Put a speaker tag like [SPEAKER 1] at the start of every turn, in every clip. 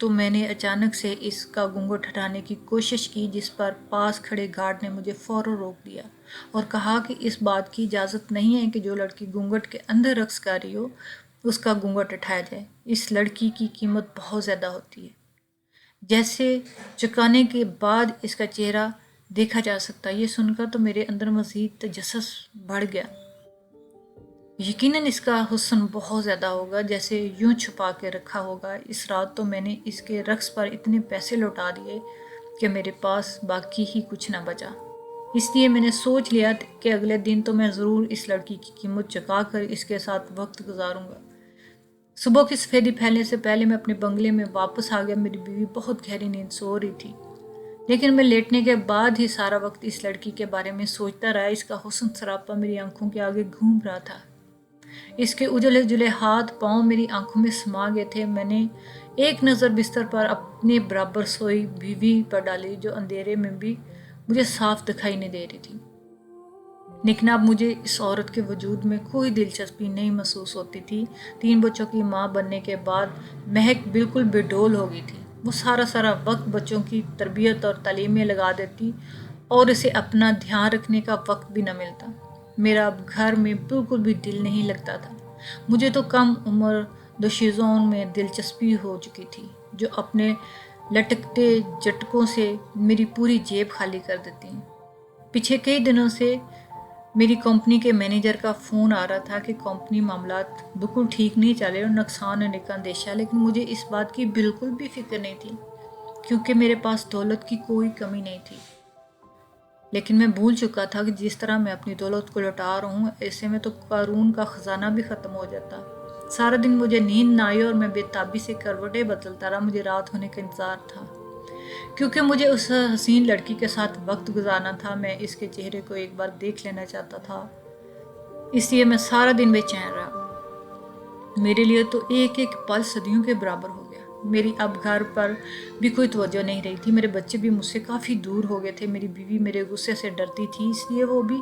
[SPEAKER 1] تو میں نے اچانک سے اس کا گھونگھٹ ہٹانے کی کوشش کی، جس پر پاس کھڑے گارڈ نے مجھے فوراً روک دیا اور کہا کہ اس بات کی اجازت نہیں ہے کہ جو لڑکی گھونگھٹ کے اندر رقص کر رہی ہو اس کا گھونگھٹ اٹھایا جائے۔ اس لڑکی کی قیمت بہت زیادہ ہوتی ہے۔ جیسے چکانے کے بعد اس کا چہرہ دیکھا جا سکتا۔ یہ سن کر تو میرے اندر مزید تجسس بڑھ گیا۔ یقیناً اس کا حسن بہت زیادہ ہوگا، جیسے یوں چھپا کے رکھا ہوگا۔ اس رات تو میں نے اس کے رقص پر اتنے پیسے لوٹا دیے کہ میرے پاس باقی ہی کچھ نہ بچا۔ اس لیے میں نے سوچ لیا کہ اگلے دن تو میں ضرور اس لڑکی کی قیمت چکا کر اس کے ساتھ وقت گزاروں گا۔ صبح کی سفیدی پھیلنے سے پہلے میں اپنے بنگلے میں واپس آ گیا۔ میری بیوی بہت گہری نیند سو رہی تھی، لیکن میں لیٹنے کے بعد ہی سارا وقت اس لڑکی کے بارے میں سوچتا رہا۔ اس کا حسن سراپا میری آنکھوں کے آگے گھوم رہا تھا۔ اس کے اجلے جلے ہاتھ پاؤں میری آنکھوں میں سما گئے تھے۔ میں نے ایک نظر بستر پر اپنے برابر سوئی بیوی پر ڈالی، جو اندھیرے میں بھی مجھے صاف دکھائی نہیں دے رہی تھی۔ لیکن اب مجھے اس عورت کے وجود میں کوئی دلچسپی نہیں محسوس ہوتی تھی۔ 3 بچوں کی ماں بننے کے بعد مہک بالکل بے ڈول ہو گئی تھی۔ وہ سارا وقت بچوں کی تربیت اور تعلیم میں لگا دیتی اور اسے اپنا دھیان رکھنے کا وقت بھی نہ ملتا۔ میرا اب گھر میں بالکل بھی دل نہیں لگتا تھا۔ مجھے تو کم عمر دوشیزوں میں دلچسپی ہو چکی تھی، جو اپنے لٹکتے جھٹکوں سے میری پوری جیب خالی کر دیتی ہیں۔ پچھلے کئی دنوں سے میری کمپنی کے مینیجر کا فون آ رہا تھا کہ کمپنی معاملات بالکل ٹھیک نہیں چلے اور نقصان ہونے کا اندیشہ، لیکن مجھے اس بات کی بالکل بھی فکر نہیں تھی، کیونکہ میرے پاس دولت کی کوئی کمی نہیں تھی۔ لیکن میں بھول چکا تھا کہ جس طرح میں اپنی دولت کو لوٹا رہا ہوں، ایسے میں تو قارون کا خزانہ بھی ختم ہو جاتا۔ سارا دن مجھے نیند نہ آئی اور میں بے تابی سے کروٹیں بدلتا رہا۔ مجھے رات ہونے کا انتظار تھا، کیونکہ مجھے اس حسین لڑکی کے ساتھ وقت گزارنا تھا۔ میں اس کے چہرے کو ایک بار دیکھ لینا چاہتا تھا، اس لیے میں سارا دن بے چین رہا۔ میرے لیے تو ایک ایک پل صدیوں کے برابر ہو گیا۔ میری اب گھر پر بھی کوئی توجہ نہیں رہی تھی۔ میرے بچے بھی مجھ سے کافی دور ہو گئے تھے۔ میری بیوی میرے غصے سے ڈرتی تھی، اس لیے وہ بھی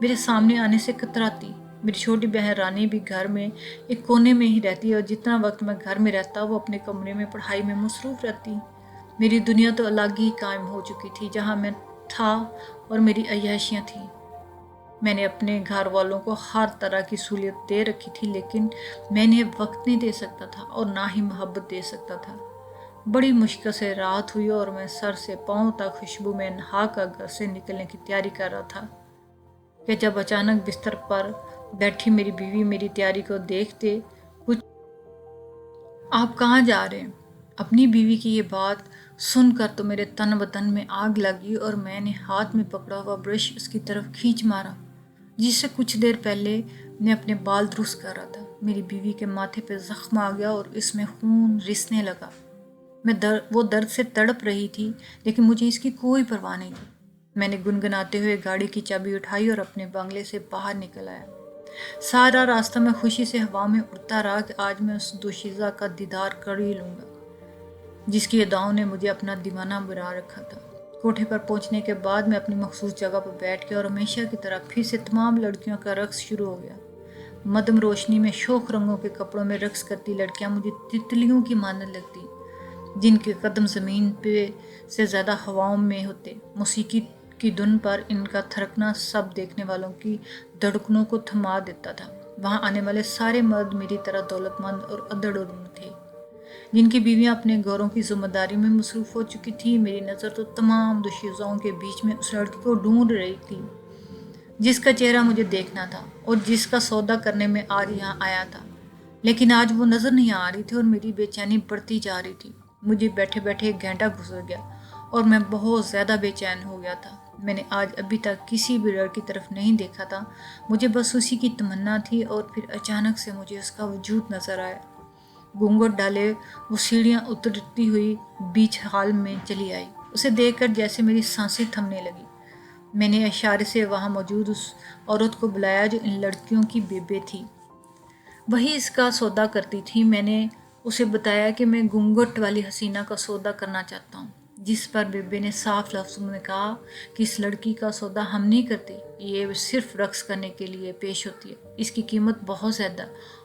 [SPEAKER 1] میرے سامنے آنے سے کتراتی۔ میری چھوٹی بہن رانی بھی گھر میں ایک کونے میں ہی رہتی اور جتنا وقت میں گھر میں رہتا وہ اپنے کمرے میں پڑھائی میں مصروف رہتی۔ میری دنیا تو الگ ہی قائم ہو چکی تھی، جہاں میں تھا اور میری عیاشیاں تھیں۔ میں نے اپنے گھر والوں کو ہر طرح کی سہولت دے رکھی تھی، لیکن میں انہیں وقت نہیں دے سکتا تھا اور نہ ہی محبت دے سکتا تھا۔ بڑی مشکل سے رات ہوئی اور میں سر سے پاؤں تک خوشبو میں نہا کر گھر سے نکلنے کی تیاری کر رہا تھا کہ جب اچانک بستر پر بیٹھی میری بیوی میری تیاری کو دیکھتے کچھ آپ کہاں جا رہے ہیں؟ اپنی بیوی کی یہ بات سن کر تو میرے تن بدن میں آگ لگی اور میں نے ہاتھ میں پکڑا ہوا برش اس کی طرف کھینچ مارا، جس سے کچھ دیر پہلے میں اپنے بال درست کر رہا تھا۔ میری بیوی کے ماتھے پہ زخم آ گیا اور اس میں خون رسنے لگا۔ وہ درد سے تڑپ رہی تھی، لیکن مجھے اس کی کوئی پرواہ نہیں تھی۔ میں نے گنگناتے ہوئے گاڑی کی چابی اٹھائی اور اپنے بنگلے سے باہر نکل آیا۔ سارا راستہ میں خوشی سے ہوا میں اڑتا رہا کہ آج میں اس دوشیزہ کا دیدار کر ہی لوں گا، جس کی اداؤں نے مجھے اپنا دیوانہ بنا رکھا تھا۔ کوٹھے پر پہنچنے کے بعد میں اپنی مخصوص جگہ پر بیٹھ گیا اور ہمیشہ کی طرح پھر سے تمام لڑکیوں کا رقص شروع ہو گیا۔ مدھم روشنی میں شوخ رنگوں کے کپڑوں میں رقص کرتی لڑکیاں مجھے تتلیوں کی مانند لگتی، جن کے قدم زمین پہ سے زیادہ ہواؤں میں ہوتے۔ موسیقی کی دھن پر ان کا تھرکنا سب دیکھنے والوں کی دھڑکنوں کو تھما دیتا تھا۔ وہاں آنے والے سارے مرد میری طرح دولت مند اور ادڑ تھے، جن کی بیویاں اپنے گھروں کی ذمہ داری میں مصروف ہو چکی تھی۔ میری نظر تو تمام دوشیزاؤں کے بیچ میں اس لڑکی کو ڈھونڈ رہی تھی، جس کا چہرہ مجھے دیکھنا تھا اور جس کا سودا کرنے میں آج یہاں آیا تھا، لیکن آج وہ نظر نہیں آ رہی تھی اور میری بے چینی بڑھتی جا رہی تھی۔ مجھے بیٹھے بیٹھے 1 گھنٹہ گزر گیا اور میں بہت زیادہ بے چین ہو گیا تھا۔ میں نے آج ابھی تک کسی بھی لڑکی کی طرف نہیں دیکھا تھا، مجھے بس اسی کی تمنا تھی۔ اور پھر اچانک سے مجھے اس کا وجود نظر آیا۔ گھونگھٹ ڈالے وہ سیڑھیاں اترتی ہوئی بیچ ہال میں چلی آئی۔ اسے دیکھ کر جیسے میری سانسیں تھمنے لگی۔ میں نے اشارے سے وہاں موجود اس عورت کو بلایا جو ان لڑکیوں کی بیبے تھی۔ وہی اس کا سودا کرتی تھی۔ میں نے اسے بتایا کہ میں گھونگھٹ والی حسینہ کا سودا کرنا چاہتا ہوں، جس پر بیبے نے صاف لفظوں میں کہا کہ اس لڑکی کا سودا ہم نہیں کرتے، یہ صرف رقص کرنے کے لیے پیش ہوتی ہے، اس کی قیمت بہت زیادہ،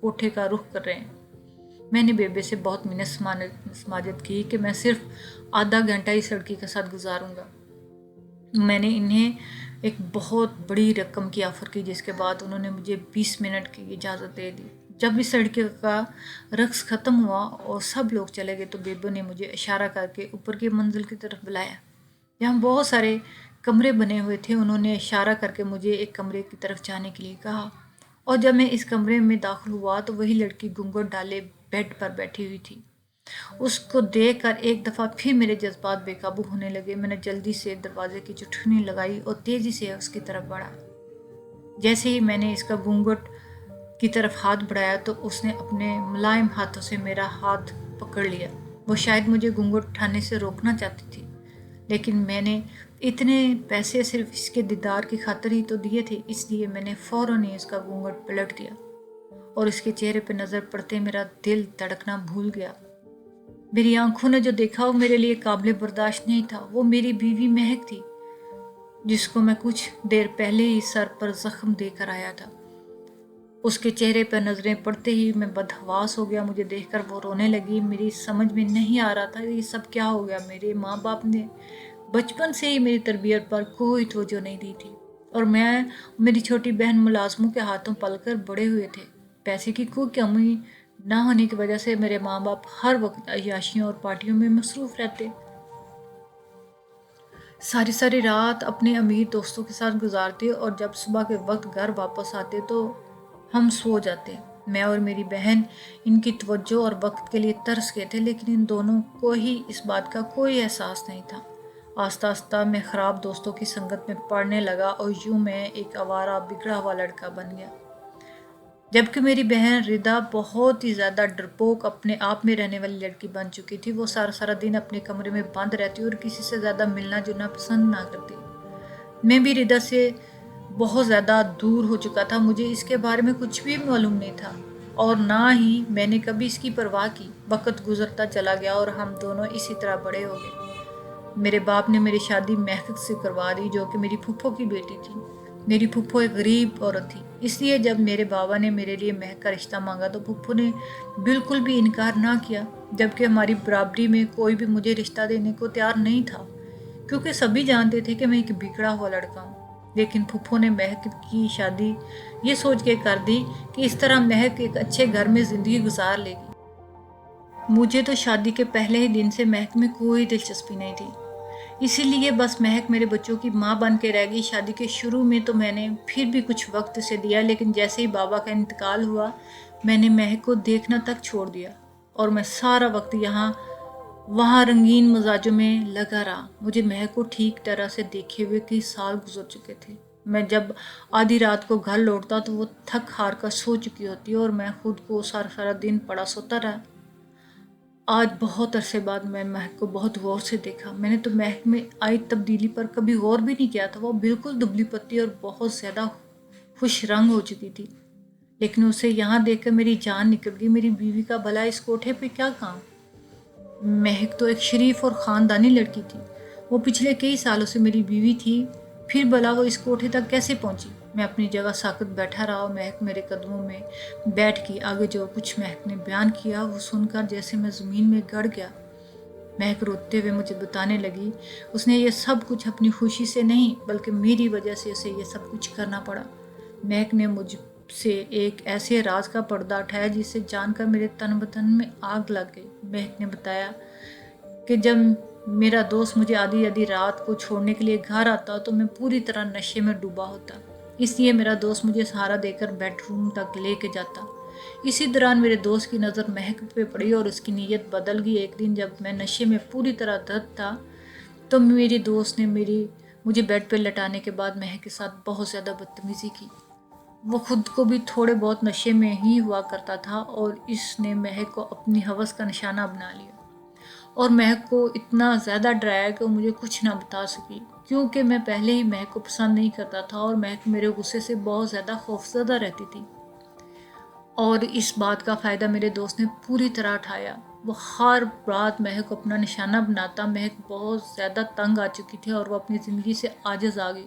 [SPEAKER 1] کوٹھے کا رخ کر رہے ہیں۔ میں نے بیبے سے بہت منت سماجت کی کہ میں صرف آدھا گھنٹہ اس لڑکی کے ساتھ گزاروں گا۔ میں نے انہیں ایک بہت بڑی رقم کی آفر کی، جس کے بعد انہوں نے مجھے 20 منٹ کی اجازت دے دی۔ جب اس لڑکے کا رقص ختم ہوا اور سب لوگ چلے گئے تو بیبو نے مجھے اشارہ کر کے اوپر کی منزل کی طرف بلایا۔ یہاں بہت سارے کمرے بنے ہوئے تھے۔ انہوں نے اشارہ کر کے مجھے ایک کمرے کی طرف جانے کے لیے کہا، اور جب میں اس کمرے میں داخل ہوا تو وہی لڑکی گھونگھٹ ڈالے بیڈ پر بیٹھی ہوئی تھی۔ اس کو دیکھ کر ایک دفعہ پھر میرے جذبات بے قابو ہونے لگے۔ میں نے جلدی سے دروازے کی چٹکنی لگائی اور تیزی سے اس کی طرف بڑھا۔ جیسے ہی میں نے اس کا گھونگھٹ کی طرف ہاتھ بڑھایا تو اس نے اپنے ملائم ہاتھوں سے میرا ہاتھ پکڑ لیا۔ وہ شاید مجھے گھونگھٹ اٹھانے سے روکنا چاہتی تھی، لیکن میں نے اتنے پیسے صرف اس کے دیدار کی خاطر ہی تو دیے تھے، اس لیے میں نے فوراً ہی اس کا گھونگھٹ پلٹ دیا اور اس کے چہرے پہ نظر پڑتے میرا دل دھڑکنا بھول گیا۔ میری آنکھوں نے جو دیکھا وہ میرے لیے قابل برداشت نہیں تھا۔ وہ میری بیوی مہک تھی، جس کو میں کچھ دیر پہلے ہی سر پر زخم دے کر آیا تھا۔ اس کے چہرے پر نظریں پڑتے ہی میں بدحواس ہو گیا۔ مجھے دیکھ کر وہ رونے لگی۔ میری سمجھ میں نہیں آ رہا تھا یہ سب کیا ہو گیا۔ میرے ماں باپ نے بچپن سے ہی میری تربیت پر کوئی توجہ نہیں دی تھی، اور میں میری چھوٹی بہن ملازموں کے ہاتھوں پل کر بڑے ہوئے تھے۔ پیسے کی کوئی کمی نہ ہونے کی وجہ سے میرے ماں باپ ہر وقت عیاشیوں اور پارٹیوں میں مصروف رہتے۔ ساری ساری رات اپنے امیر دوستوں کے ساتھ گزارتے اور جب صبح کے وقت گھر واپس آتے تو ہم سو جاتے۔ میں اور میری بہن ان کی توجہ اور وقت کے لیے ترس گئے تھے، لیکن ان دونوں کو ہی اس بات کا کوئی احساس نہیں تھا۔ آہستہ آہستہ میں خراب دوستوں کی سنگت میں پڑنے لگا اور یوں میں ایک آوارہ بگڑا ہوا لڑکا بن گیا۔ جبکہ میری بہن ردا بہت ہی زیادہ ڈرپوک اپنے آپ میں رہنے والی لڑکی بن چکی تھی۔ وہ سارا دن اپنے کمرے میں بند رہتی اور کسی سے زیادہ ملنا جلنا پسند نہ کرتی۔ میں بھی ردا سے بہت زیادہ دور ہو چکا تھا۔ مجھے اس کے بارے میں کچھ بھی معلوم نہیں تھا اور نہ ہی میں نے کبھی اس کی پرواہ کی۔ وقت گزرتا چلا گیا اور ہم دونوں اسی طرح بڑے ہو گئے۔ میرے باپ نے میری شادی مہک سے کروا دی، جو کہ میری پھپھو کی بیٹی تھی۔ میری پھپھو ایک غریب عورت تھی، اس لیے جب میرے بابا نے میرے لیے مہک کا رشتہ مانگا تو پھپھو نے بالکل بھی انکار نہ کیا، جبکہ ہماری برابری میں کوئی بھی مجھے رشتہ دینے کو تیار نہیں تھا، کیونکہ سبھی جانتے تھے کہ میں ایک بگڑا ہوا لڑکا ہوں۔ لیکن پھپھو نے مہک کی شادی یہ سوچ کے کر دی کہ اس طرح مہک ایک اچھے گھر میں زندگی گزار لے گی۔ مجھے تو شادی کے پہلے ہی دن سے مہک میں کوئی دلچسپی نہیں تھی، اسی لیے بس مہک میرے بچوں کی ماں بن کے رہ گئی۔ شادی کے شروع میں تو میں نے پھر بھی کچھ وقت اسے دیا، لیکن جیسے ہی بابا کا انتقال ہوا میں نے مہک کو دیکھنا تک چھوڑ دیا اور میں سارا وقت یہاں وہاں رنگین مزاجوں میں لگا رہا۔ مجھے مہک کو ٹھیک طرح سے دیکھے ہوئے کئی سال گزر چکے تھے۔ میں جب آدھی رات کو گھر لوٹتا تو وہ تھک ہار کر سو چکی ہوتی اور میں خود کو سارا دن پڑا سوتا رہا۔ آج بہت عرصے بعد میں مہک کو بہت غور سے دیکھا۔ میں نے تو مہک میں آئی تبدیلی پر کبھی غور بھی نہیں کیا تھا۔ وہ بالکل دبلی پتلی اور بہت زیادہ خوش رنگ ہو چکی تھی، لیکن اسے یہاں دیکھ کر میری جان نکل گئی۔ میری بیوی کا بھلا اس کوٹھے پہ کیا کام؟ مہک تو ایک شریف اور خاندانی لڑکی تھی۔ وہ پچھلے کئی سالوں سے میری بیوی تھی، پھر بھلا وہ اس کوٹھے تک کیسے پہنچی؟ میں اپنی جگہ ساکت بیٹھا رہا اور مہک میرے قدموں میں بیٹھ گئی۔ آگے جو کچھ مہک نے بیان کیا وہ سن کر جیسے میں زمین میں گڑ گیا۔ مہک روتے ہوئے مجھے بتانے لگی اس نے یہ سب کچھ اپنی خوشی سے نہیں بلکہ میری وجہ سے اسے یہ سب کچھ کرنا پڑا۔ مہک نے مجھ سے ایک ایسے راز کا پردہ اٹھایا جسے جان کر میرے تن بدن میں آگ لگ گئی۔ مہک نے بتایا کہ جب میرا دوست مجھے آدھی رات کو چھوڑنے کے لیے گھر آتا تو میں پوری طرح نشے میں ڈوبا ہوتا، اس لیے میرا دوست مجھے سہارا دے کر بیڈ روم تک لے کے جاتا۔ اسی دوران میرے دوست کی نظر مہک پہ پڑی اور اس کی نیت بدل گئی۔ ایک دن جب میں نشے میں پوری طرح دھت تھا تو میری دوست نے مجھے بیڈ پہ لٹانے کے بعد مہک کے ساتھ بہت زیادہ بدتمیزی کی۔ وہ خود کو بھی تھوڑے بہت نشے میں ہی ہوا کرتا تھا اور اس نے مہک کو اپنی ہوس کا نشانہ بنا لیا اور مہک کو اتنا زیادہ ڈرایا کہ وہ مجھے کچھ نہ بتا سکی، کیونکہ میں پہلے ہی مہک کو پسند نہیں کرتا تھا اور مہک میرے غصے سے بہت زیادہ خوفزدہ رہتی تھی۔ اور اس بات کا فائدہ میرے دوست نے پوری طرح اٹھایا۔ وہ ہر رات مہک کو اپنا نشانہ بناتا۔ مہک بہت زیادہ تنگ آ چکی تھی اور وہ اپنی زندگی سے عاجز آ گئی۔